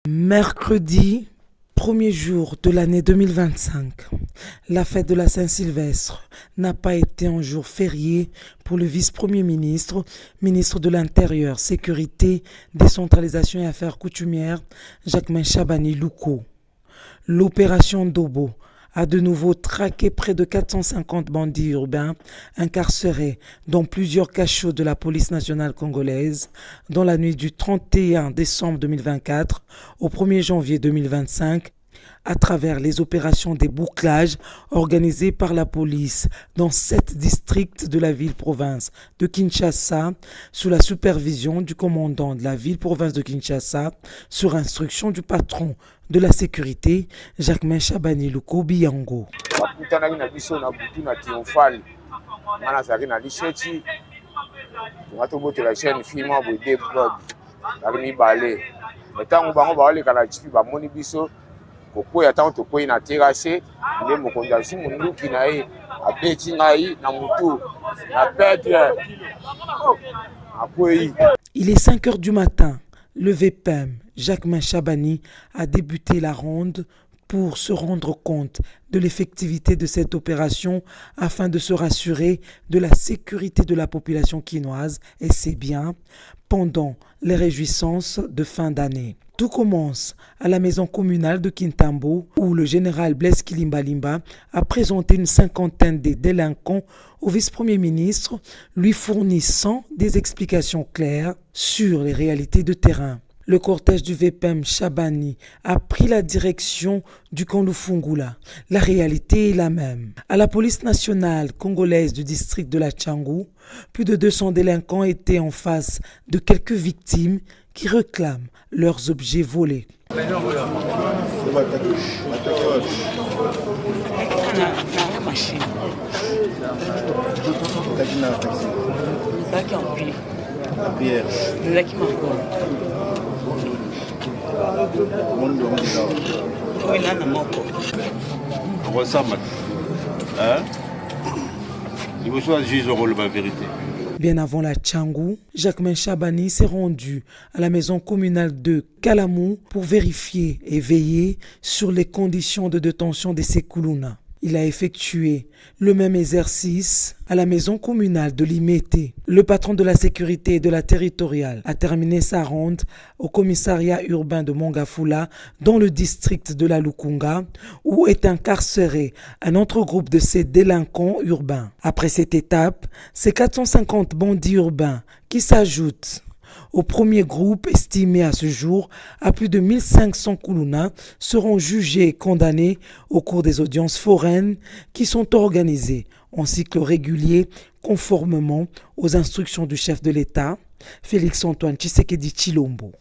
Mercredi, premier jour de l'année 2025, la fête de la Saint-Sylvestre n'a pas été un jour férié pour le vice-premier ministre, ministre de l'Intérieur, Sécurité, Décentralisation et Affaires coutumières, Jacquemain Chabani Louko. L'opération Dobo a de nouveau traqué près de 450 bandits urbains incarcérés dans plusieurs cachots de la police nationale congolaise dans la nuit du 31 décembre 2024 au 1er janvier 2025 à travers les opérations des bouclages organisées par la police dans 7 districts de la ville-province de Kinshasa sous la supervision du commandant de la ville-province de Kinshasa sur instruction du patron de la sécurité, Jacquemain Chabani Louko Biyango. Il est 5 heures du matin. Le VPM, Jacquemain Chabani, a débuté la ronde pour se rendre compte de l'effectivité de cette opération afin de se rassurer de la sécurité de la population quinoise et ses biens pendant les réjouissances de fin d'année. Tout commence à la maison communale de Kintambo où le général Blaise Kilimbalimba a présenté une cinquantaine de délinquants au vice-premier ministre, lui fournissant des explications claires sur les réalités de terrain. Le cortège du VPM Chabani a pris la direction du camp Lufungula. La réalité est la même. À la police nationale congolaise du district de la Tchangou, plus de 200 délinquants étaient en face de quelques victimes qui réclament leurs objets volés. Bien avant la Tchangou, Jacquemain Chabani s'est rendu à la maison communale de Kalamou pour vérifier et veiller sur les conditions de détention de Sekuluna. Il a effectué le même exercice à la maison communale de Limete. Le patron de la sécurité et de la territoriale a terminé sa ronde au commissariat urbain de Mongafula dans le district de la Lukunga où est incarcéré un autre groupe de ces délinquants urbains. Après cette étape, c'est 450 bandits urbains qui s'ajoutent au premier groupe estimé à ce jour à plus de 1500 Koulouna seront jugés et condamnés au cours des audiences foraines qui sont organisées en cycle régulier conformément aux instructions du chef de l'État, Félix Antoine Tshisekedi Tshilombo.